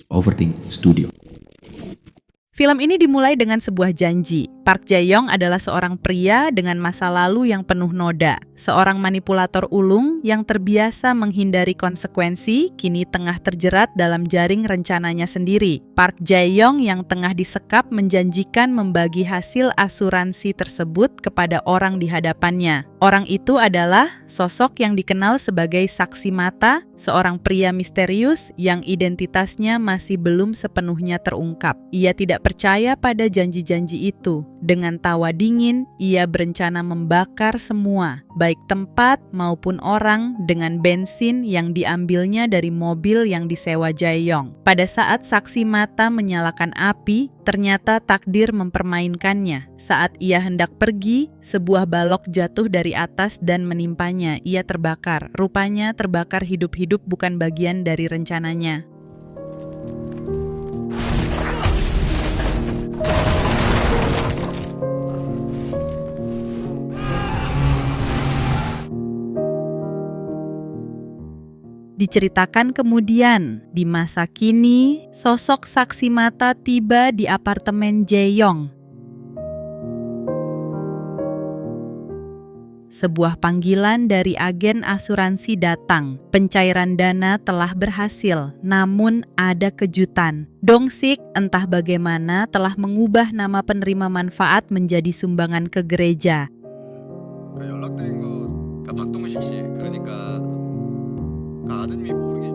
Overthink Studio. Film ini dimulai dengan sebuah janji. Park Jae-young adalah seorang pria dengan masa lalu yang penuh noda. Seorang manipulator ulung yang terbiasa menghindari konsekuensi, kini tengah terjerat dalam jaring rencananya sendiri. Park Jae-young yang tengah disekap menjanjikan membagi hasil asuransi tersebut kepada orang di hadapannya. Orang itu adalah sosok yang dikenal sebagai saksi mata, seorang pria misterius yang identitasnya masih belum sepenuhnya terungkap. Ia tidak percaya pada janji-janji itu. Dengan tawa dingin, ia berencana membakar semua, baik tempat maupun orang, dengan bensin yang diambilnya dari mobil yang disewa Jae-young. Pada saat saksi mata menyalakan api, ternyata takdir mempermainkannya. Saat ia hendak pergi, sebuah balok jatuh dari atas dan menimpanya. Ia terbakar. Rupanya terbakar hidup-hidup bukan bagian dari rencananya. Diceritakan kemudian, di masa kini, sosok saksi mata tiba di apartemen Jae-young. Sebuah panggilan dari agen asuransi datang. Pencairan dana telah berhasil, namun ada kejutan. Dong-sik entah bagaimana telah mengubah nama penerima manfaat menjadi sumbangan ke gereja. 연락드린 거 박동식 씨 그러니까 아드님이 모르게.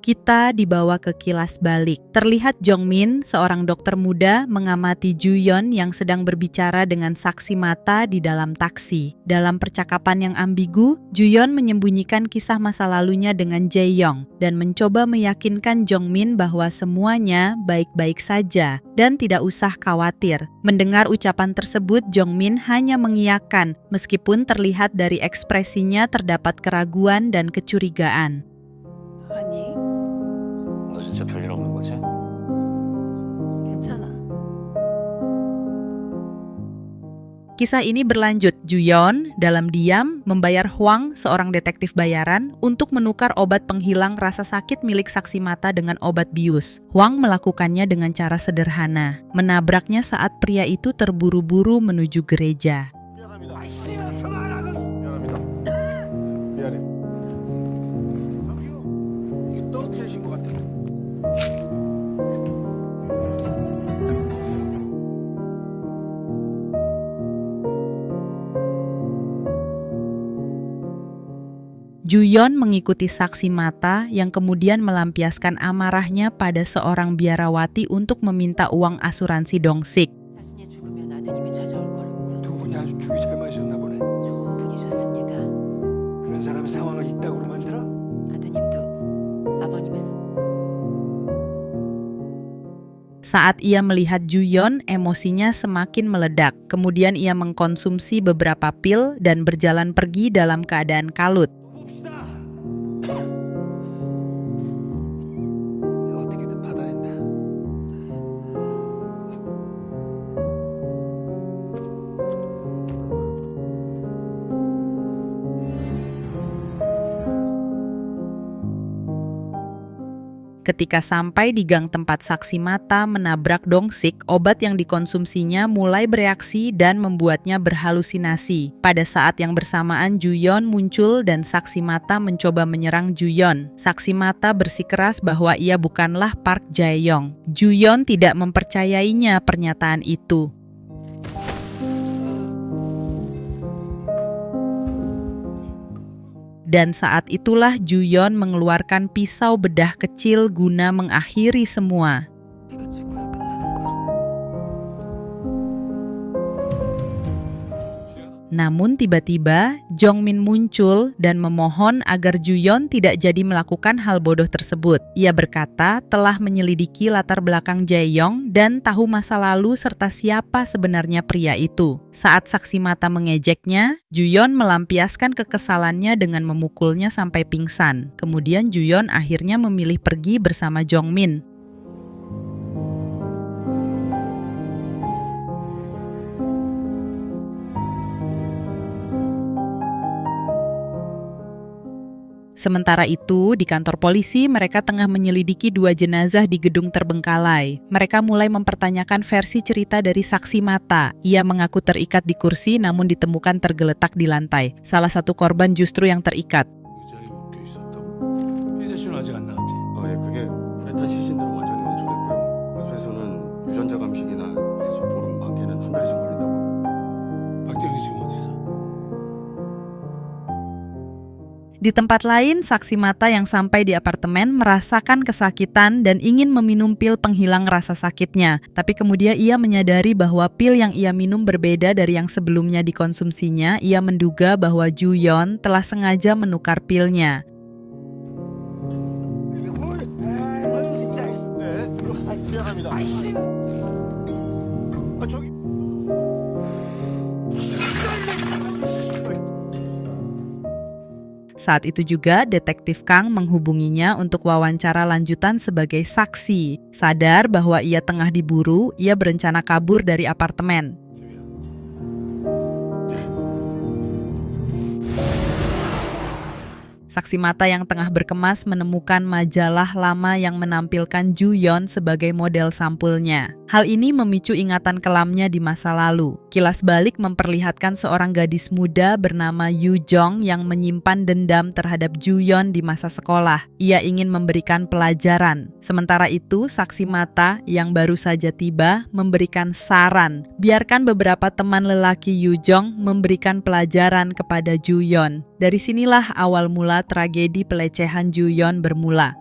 Kita dibawa ke kilas balik. Terlihat Jong-min, seorang dokter muda, mengamati Ju-yeon yang sedang berbicara dengan saksi mata di dalam taksi. Dalam percakapan yang ambigu, Ju-yeon menyembunyikan kisah masa lalunya dengan Jae-young dan mencoba meyakinkan Jong-min bahwa semuanya baik-baik saja dan tidak usah khawatir. Mendengar ucapan tersebut, Jong-min hanya mengiyakan, meskipun terlihat dari ekspresinya terdapat keraguan dan kecurigaan. 아니, 너 진짜 별일 없는 거지? 괜찮아. Kisah ini berlanjut. Ju-yeon dalam diam membayar Hwang, seorang detektif bayaran, untuk menukar obat penghilang rasa sakit milik saksi mata dengan obat bius. Hwang melakukannya dengan cara sederhana, menabraknya saat pria itu terburu-buru menuju gereja. 미안합니다. 미안해. 이게 떨어뜨리신 것 같아. Ju-yeon mengikuti saksi mata yang kemudian melampiaskan amarahnya pada seorang biarawati untuk meminta uang asuransi Dong-sik. 자신이 죽으면 아드님이 찾아올 거라고. 두 분이 아주 죽이 잘 맞으셨나 보네. 좋은 분이셨습니다. 그런 사람이 상황을 이따구로 만들어? 아드님도 아버님의 Saat ia melihat Ju-yeon, emosinya semakin meledak. Kemudian ia mengkonsumsi beberapa pil dan berjalan pergi dalam keadaan kalut. 봅시다. 내가 어떻게든 받아낸다. Ketika sampai di gang tempat saksi mata menabrak Dong-sik, obat yang dikonsumsinya mulai bereaksi dan membuatnya berhalusinasi. Pada saat yang bersamaan, Ju-yeon muncul dan saksi mata mencoba menyerang Ju-yeon. Saksi mata bersikeras bahwa ia bukanlah Park Jae-young. Ju-yeon tidak mempercayainya pernyataan itu. Dan saat itulah Ju-yeon mengeluarkan pisau bedah kecil guna mengakhiri semua. 내가 죽어야 끝나는 거야. Namun tiba-tiba Jong-min muncul dan memohon agar Ju-yeon tidak jadi melakukan hal bodoh tersebut. Ia berkata telah menyelidiki latar belakang Jae-young dan tahu masa lalu serta siapa sebenarnya pria itu. Saat saksi mata mengejeknya, Ju-yeon melampiaskan kekesalannya dengan memukulnya sampai pingsan. Kemudian Ju-yeon akhirnya memilih pergi bersama Jong-min. Sementara itu, di kantor polisi mereka tengah menyelidiki 2 jenazah di gedung terbengkalai. Mereka mulai mempertanyakan versi cerita dari saksi mata. Ia mengaku terikat di kursi namun ditemukan tergeletak di lantai. Salah satu korban justru yang terikat. 의자에 묶여 있었다고? 피해자 씨는 아직 안 나왔지? 예, 그게 우레탄 시신들은 완전히 원소됐고요. 원소에서는 유전자 감식이나 해수 보름 많게는 한 달 이상 걸린다고. 박정희 지금 어디 있어? Di tempat lain, saksi mata yang sampai di apartemen merasakan kesakitan dan ingin meminum pil penghilang rasa sakitnya. Tapi kemudian ia menyadari bahwa pil yang ia minum berbeda dari yang sebelumnya dikonsumsinya. Ia menduga bahwa Ju-yeon telah sengaja menukar pilnya. 미안합니다. 저기 Saat itu juga, detektif Kang menghubunginya untuk wawancara lanjutan sebagai saksi. Sadar bahwa ia tengah diburu, ia berencana kabur dari apartemen. Saksi mata yang tengah berkemas menemukan majalah lama yang menampilkan Ju-yeon sebagai model sampulnya. Hal ini memicu ingatan kelamnya di masa lalu. Kilas balik memperlihatkan seorang gadis muda bernama Yu Jong yang menyimpan dendam terhadap Ju-yeon di masa sekolah. Ia ingin memberikan pelajaran. Sementara itu, saksi mata yang baru saja tiba memberikan saran. Biarkan beberapa teman lelaki Yu Jong memberikan pelajaran kepada Ju-yeon. Dari sinilah awal mula tragedi pelecehan Ju-yeon bermula.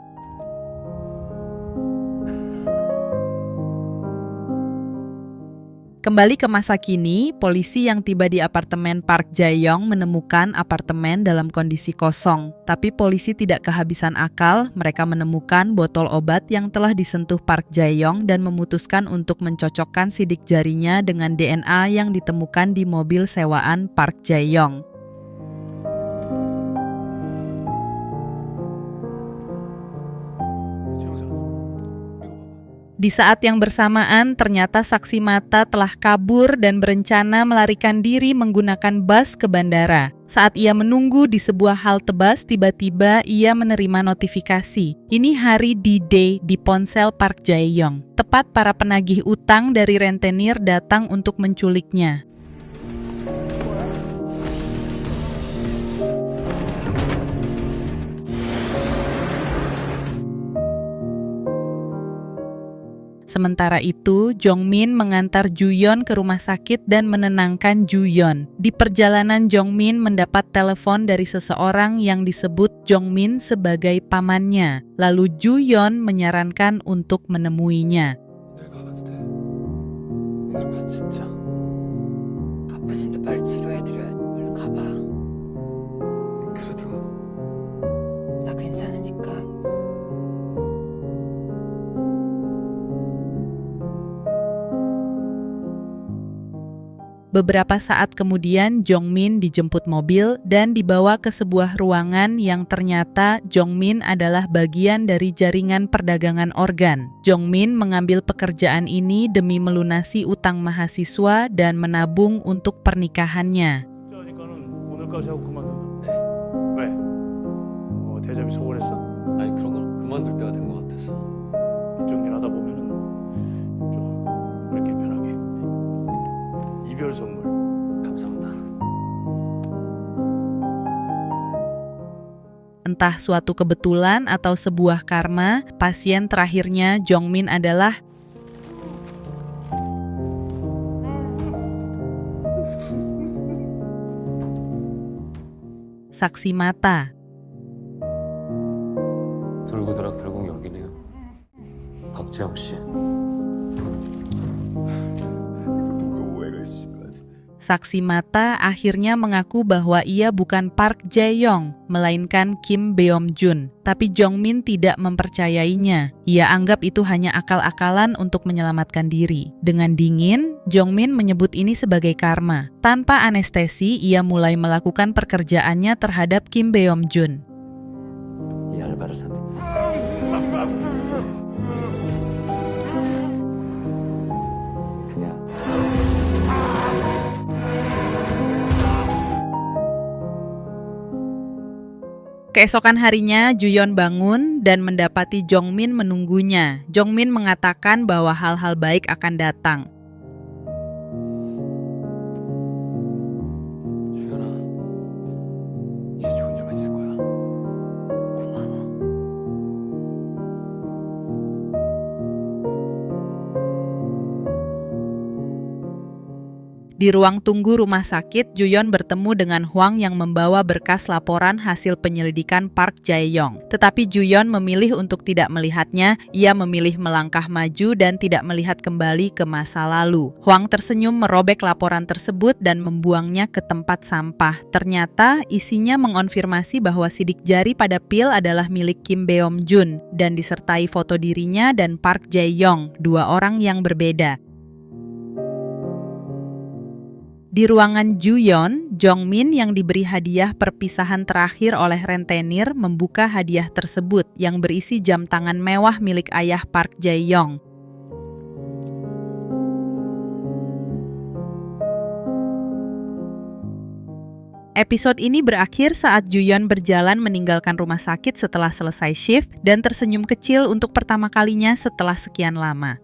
Kembali ke masa kini, polisi yang tiba di apartemen Park Jae-yong menemukan apartemen dalam kondisi kosong. Tapi polisi tidak kehabisan akal, mereka menemukan botol obat yang telah disentuh Park Jae-yong dan memutuskan untuk mencocokkan sidik jarinya dengan DNA yang ditemukan di mobil sewaan Park Jae-yong. Di saat yang bersamaan, ternyata saksi mata telah kabur dan berencana melarikan diri menggunakan bus ke bandara. Saat ia menunggu di sebuah halte bus, tiba-tiba ia menerima notifikasi. Ini hari D-Day di ponsel Park Jae-yong. Tepat para penagih utang dari rentenir datang untuk menculiknya. Sementara itu, Jongmin mengantar Ju-yeon ke rumah sakit dan menenangkan Ju-yeon. Di perjalanan, Jongmin mendapat telepon dari seseorang yang disebut Jongmin sebagai pamannya. Lalu Ju-yeon menyarankan untuk menemuinya. 내가 가도 돼? 오늘 가 진짜. 아프신데 빨리 치료해드려야 얼른 가봐. 그래도 나 괜찮으니까. Beberapa saat kemudian, Jongmin dijemput mobil dan dibawa ke sebuah ruangan yang ternyata Jongmin adalah bagian dari jaringan perdagangan organ. Jongmin mengambil pekerjaan ini demi melunasi utang mahasiswa dan menabung untuk pernikahannya. 하니까는 오늘까지 하고 그만둔다. 왜? 대접이 소홀했어? 아니 그런 걸 그만둘 때가 된 것 같아서. 정리하다 보면은 좀 우리끼리 편하게 이별 선물. 감사합니다. Entah suatu kebetulan atau sebuah karma, pasien terakhirnya Jongmin adalah saksi mata. 돌고 돌아 결국 여기네요. 박재혁 씨. 누가 오해가 있을 것 같은데. Saksi mata akhirnya mengaku bahwa ia bukan Park Jae-yong, melainkan Kim Beom-jun. Tapi Jongmin tidak mempercayainya. Ia anggap itu hanya akal-akalan untuk menyelamatkan diri. Dengan dingin, Jongmin menyebut ini sebagai karma. Tanpa anestesi, ia mulai melakukan pekerjaannya terhadap Kim Beom-jun. 이 알바를 산. 그냥 Keesokan harinya, Juyeon bangun dan mendapati Jongmin menunggunya. Jongmin mengatakan bahwa hal-hal baik akan datang. 주연아, 이제 좋은 일만 있을 거야. 고마워. Di ruang tunggu rumah sakit, Juyeon bertemu dengan Hwang yang membawa berkas laporan hasil penyelidikan Park Jae-yong. Tetapi Juyeon memilih untuk tidak melihatnya, ia memilih melangkah maju dan tidak melihat kembali ke masa lalu. Hwang tersenyum merobek laporan tersebut dan membuangnya ke tempat sampah. Ternyata isinya mengonfirmasi bahwa sidik jari pada pil adalah milik Kim Beom-jun dan disertai foto dirinya dan Park Jae-yong, dua orang yang berbeda. Di ruangan Juyeon, Jongmin yang diberi hadiah perpisahan terakhir oleh rentenir membuka hadiah tersebut yang berisi jam tangan mewah milik ayah Park Jae-yong. Episode ini berakhir saat Juyeon berjalan meninggalkan rumah sakit setelah selesai shift dan tersenyum kecil untuk pertama kalinya setelah sekian lama.